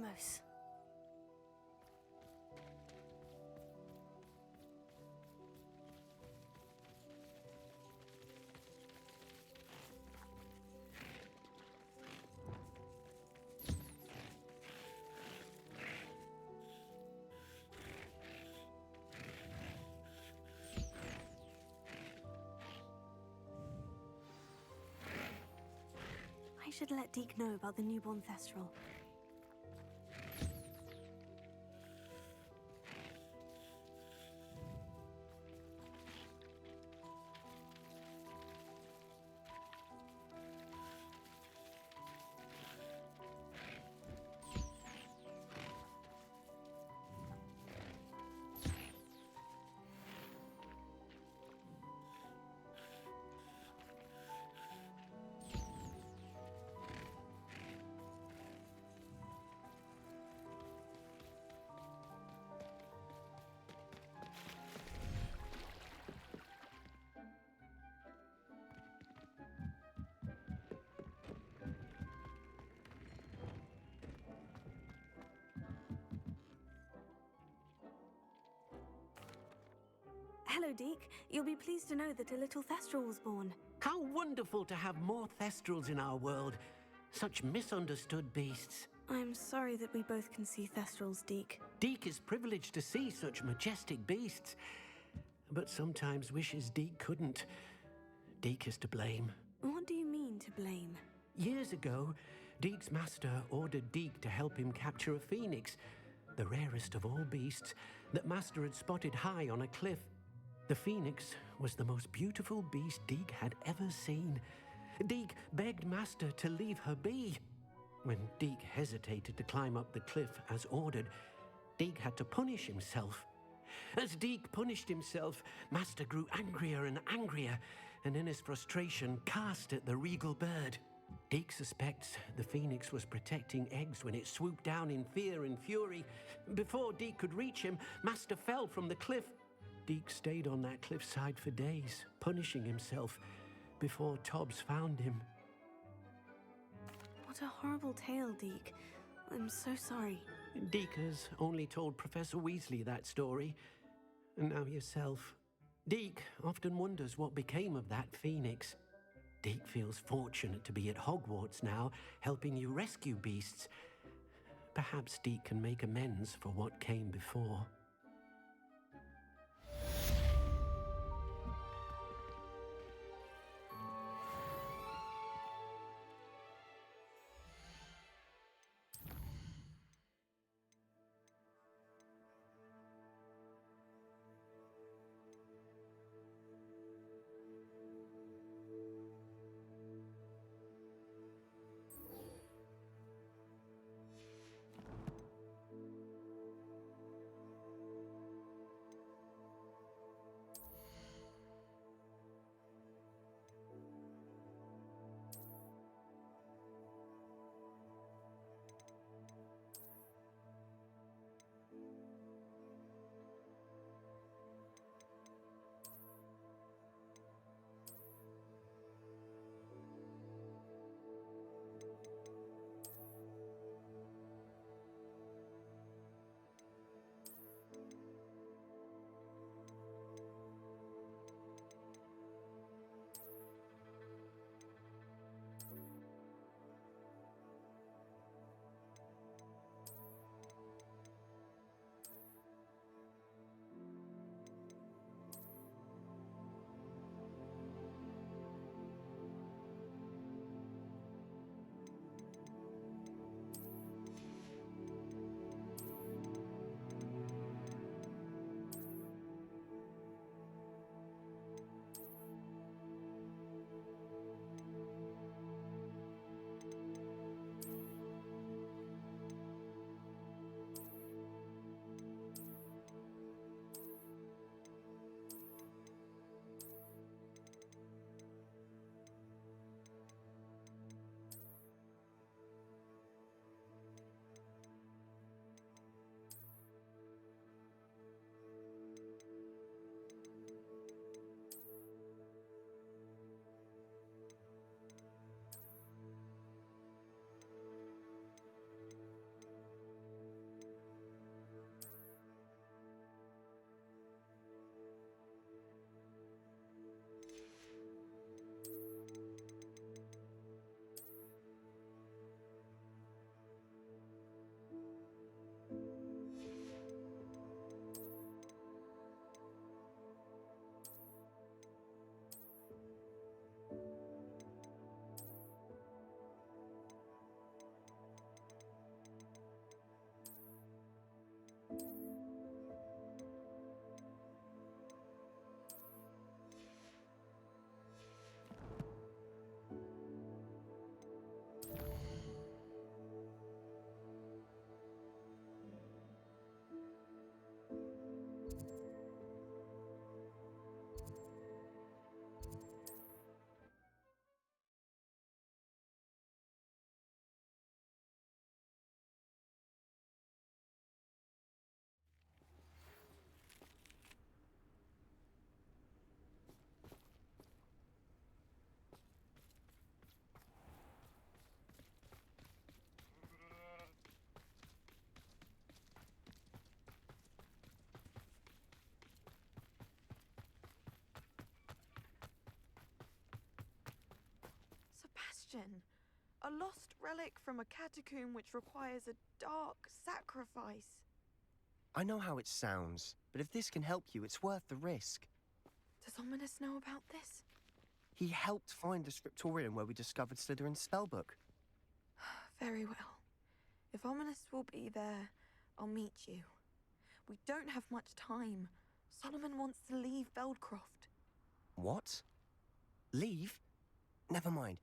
close. I should let Deke know about the newborn Thestral. Hello, Deke. You'll be pleased to know that a little Thestral was born. How wonderful to have more Thestrals in our world. Such misunderstood beasts. I'm sorry that we both can see Thestrals, Deke. Deke is privileged to see such majestic beasts, but sometimes wishes Deke couldn't. Deke is to blame. What do you mean, to blame? Years ago, Deke's master ordered Deke to help him capture a phoenix, the rarest of all beasts, that master had spotted high on a cliff. The phoenix was the most beautiful beast Deke had ever seen. Deke begged master to leave her be. When Deke hesitated to climb up the cliff as ordered, Deke had to punish himself. As Deke punished himself, master grew angrier and angrier, and in his frustration cast at the regal bird. Deke suspects the phoenix was protecting eggs when it swooped down in fear and fury. Before Deke could reach him, master fell from the cliff. Deke stayed on that cliffside for days, punishing himself, before Tobbs found him. What a horrible tale, Deke. I'm so sorry. Deke has only told Professor Weasley that story, and now yourself. Deke often wonders what became of that phoenix. Deke feels fortunate to be at Hogwarts now, helping you rescue beasts. Perhaps Deke can make amends for what came before. illusion. A lost relic from a catacomb which requires a dark sacrifice. I know how it sounds, but if this can help you, it's worth the risk. Does Ominous know about this? He helped find the scriptorium where we discovered Slytherin's spellbook. Very well. If Ominous will be there, I'll meet you. We don't have much time. Solomon wants to leave Feldcroft. What? Leave? Never mind.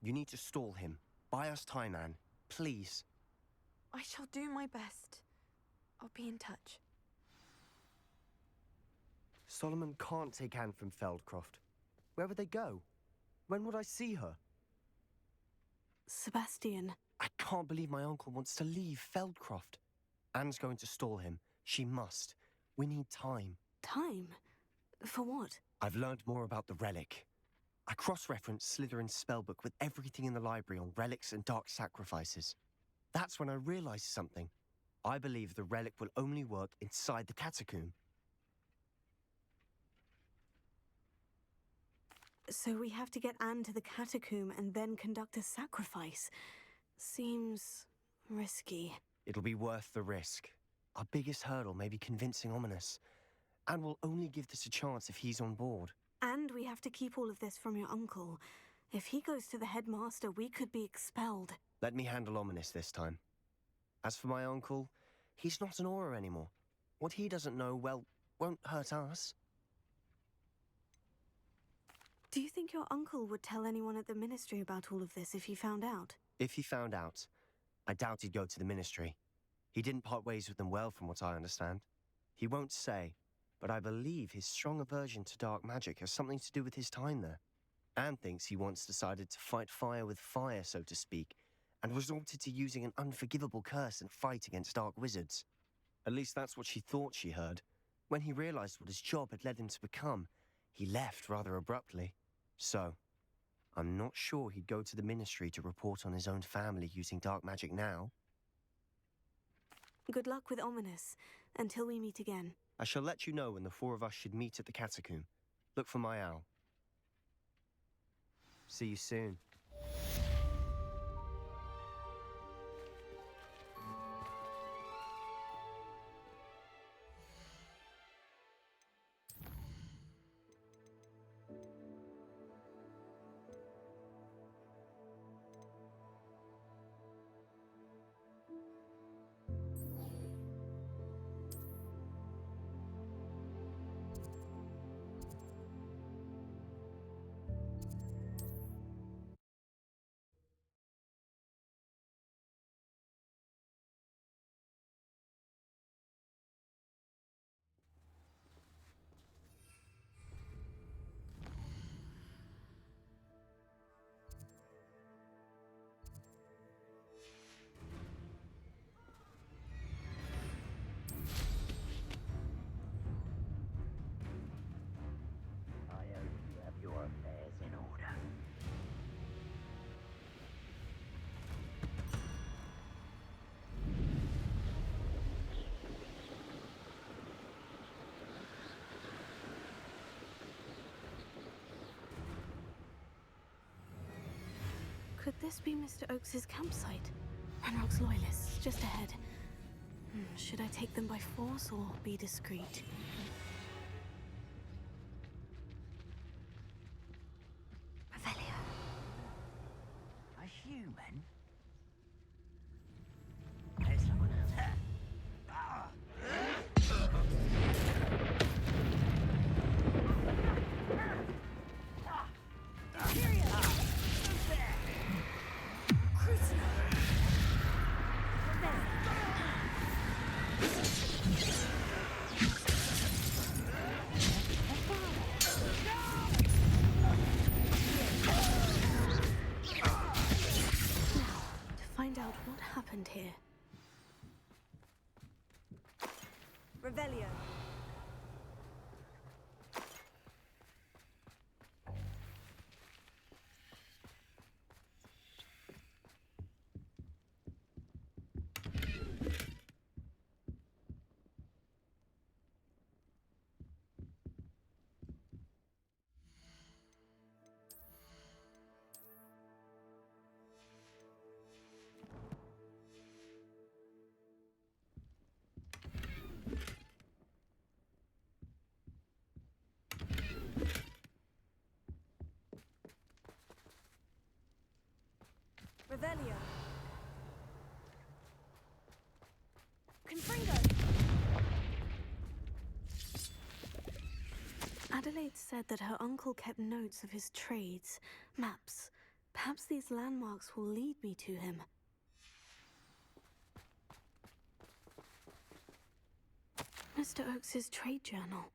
You need to stall him. Buy us time, Anne. Please. I shall do my best. I'll be in touch. Solomon can't take Anne from Feldcroft. Where would they go? When would I see her? Sebastian. I can't believe my uncle wants to leave Feldcroft. Anne's going to stall him. She must. We need time. Time? For what? I've learned more about the relic. I cross-referenced Slytherin's spellbook with everything in the library on relics and dark sacrifices. That's when I realized something. I believe the relic will only work inside the catacomb. So we have to get Anne to the catacomb and then conduct a sacrifice. Seems risky. It'll be worth the risk. Our biggest hurdle may be convincing Ominous. And we'll only give this a chance if he's on board. And we have to keep all of this from your uncle. If he goes to the headmaster, we could be expelled. Let me handle Ominous this time. As for my uncle, he's not an Auror anymore. What he doesn't know, well, won't hurt us. Do you think your uncle would tell anyone at the ministry about all of this if he found out? If he found out, I doubt he'd go to the ministry. He didn't part ways with them well, from what I understand. He won't say, but I believe his strong aversion to dark magic has something to do with his time there. Anne thinks he once decided to fight fire with fire, so to speak, and resorted to using an unforgivable curse and fight against dark wizards. At least that's what she thought she heard. When he realized what his job had led him to become, he left rather abruptly. So, I'm not sure he'd go to the ministry to report on his own family using dark magic now. Good luck with Ominous, until we meet again. I shall let you know when the four of us should meet at the catacomb. Look for my owl. See you soon. Could this be Mr. Oakes's campsite? Ranrock's loyalists, just ahead. Should I take them by force or be discreet? Revelio. A human? There's someone else. Ah! Find out what happened here. Revelio. Revelio. Confringo. Adelaide said that her uncle kept notes of his trades, maps. Perhaps these landmarks will lead me to him. Mr. Oakes's trade journal.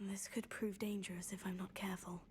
This could prove dangerous if I'm not careful.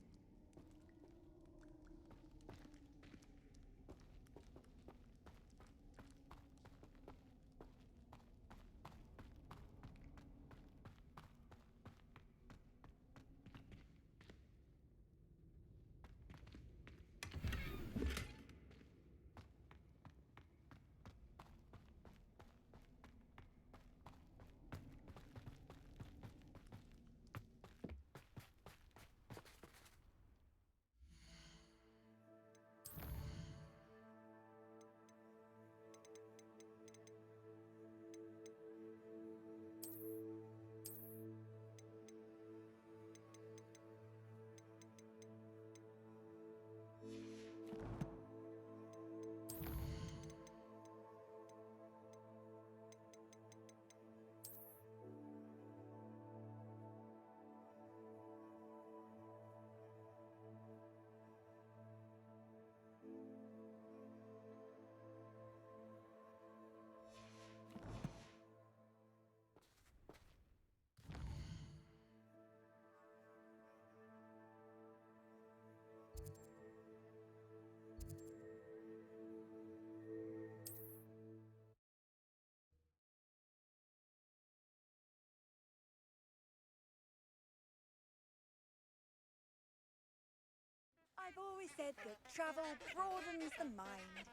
I've always said that travel broadens the mind.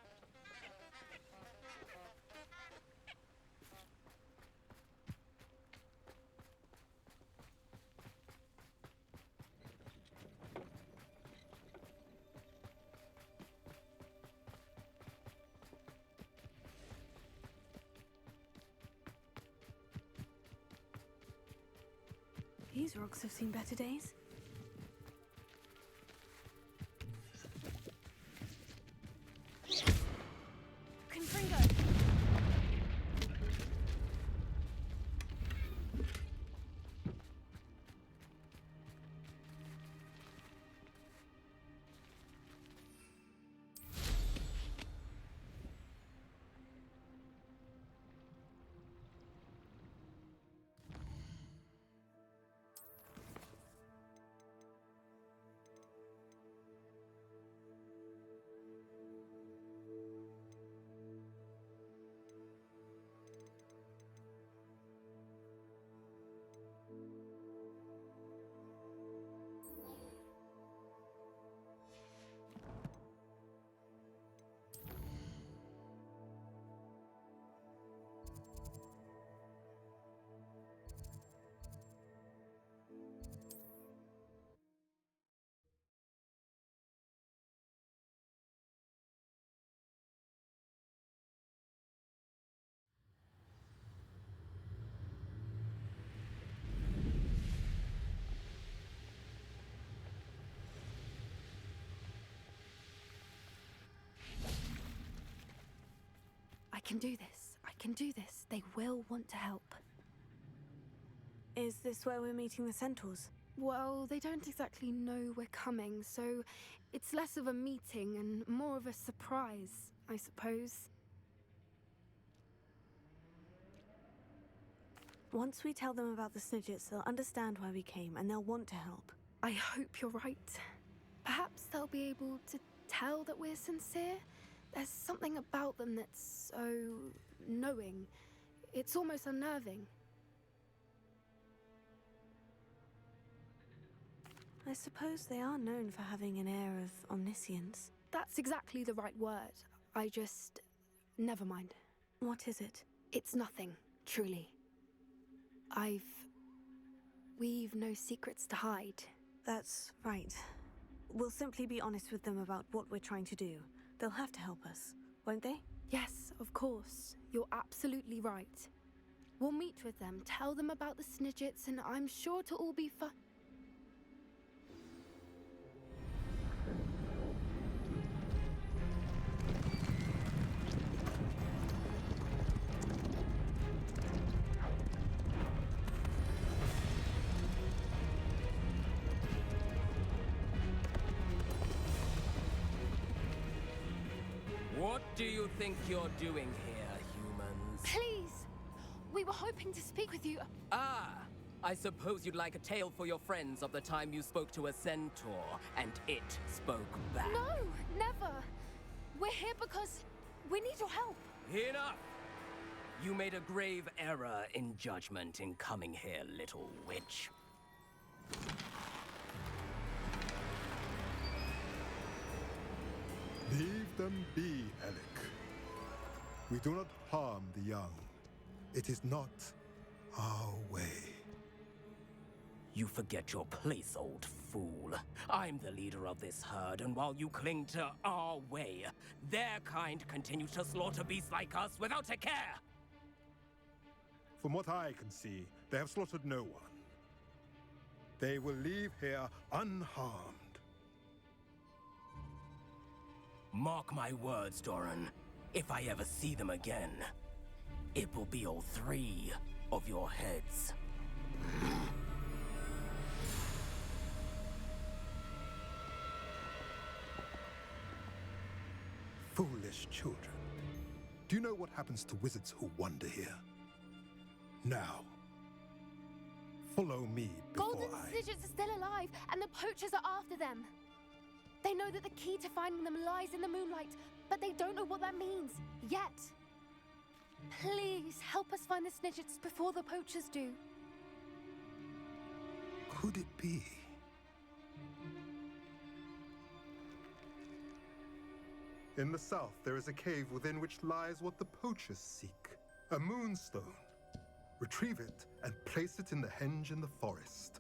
These rocks have seen better days. Confringo! I can do this. I can do this. They will want to help. Is this where we're meeting the Centaurs? Well, they don't exactly know we're coming, so it's less of a meeting and more of a surprise, I suppose. Once we tell them about the Snidgets, they'll understand why we came and they'll want to help. I hope you're right. Perhaps they'll be able to tell that we're sincere. There's something about them that's so knowing. It's almost unnerving. I suppose they are known for having an air of omniscience. That's exactly the right word. I just... never mind. What is it? It's nothing, truly. We've no secrets to hide. That's right. We'll simply be honest with them about what we're trying to do. They'll have to help us, won't they? Yes, of course. You're absolutely right. We'll meet with them, tell them about the Snidgets, and I'm sure it'll all be fun. What do you think you're doing here, humans? Please! We were hoping to speak with you. Ah! I suppose you'd like a tale for your friends of the time you spoke to a centaur, and it spoke back. No, never. We're here because we need your help. Enough! You made a grave error in judgment in coming here, little witch. Leave them be, Alec. We do not harm the young. It is not our way. You forget your place, old fool. I'm the leader of this herd, and while you cling to our way, their kind continue to slaughter beasts like us without a care! From what I can see, they have slaughtered no one. They will leave here unharmed. Mark my words, Doran. If I ever see them again, it will be all 3 of your heads. Foolish children. Do you know what happens to wizards who wander here? Now, follow me before Golden Snidgets are still alive, and the poachers are after them. They know that the key to finding them lies in the moonlight, but they don't know what that means, yet. Please, help us find the Snidgets before the poachers do. Could it be? In the south, there is a cave within which lies what the poachers seek. A moonstone. Retrieve it and place it in the henge in the forest.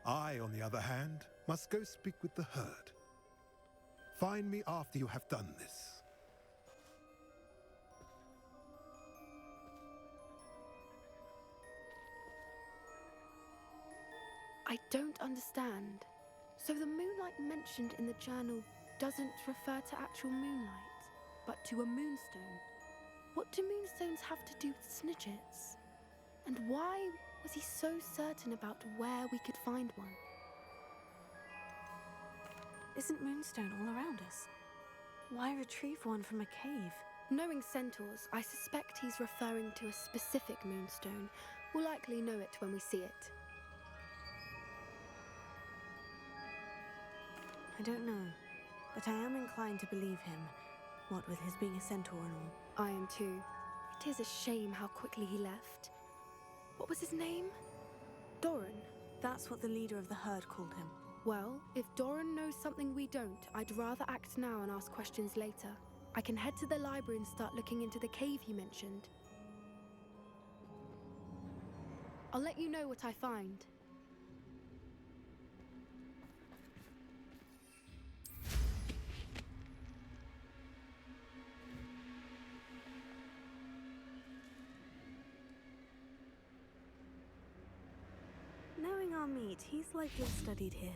I, on the other hand, must go speak with the herd. Find me after you have done this. I don't understand. So the moonlight mentioned in the journal doesn't refer to actual moonlight, but to a moonstone. What do moonstones have to do with Snidgets? And why was he so certain about where we could find one? Isn't Moonstone all around us? Why retrieve one from a cave? Knowing Centaurs, I suspect he's referring to a specific moonstone. We'll likely know it when we see it. I don't know, but I am inclined to believe him, what with his being a centaur and all. I am too. It is a shame how quickly he left. What was his name? Doran. That's what the leader of the herd called him. Well, if Doran knows something we don't, I'd rather act now and ask questions later. I can head to the library and start looking into the cave you mentioned. I'll let you know what I find. Knowing our meat, he's likely studied here.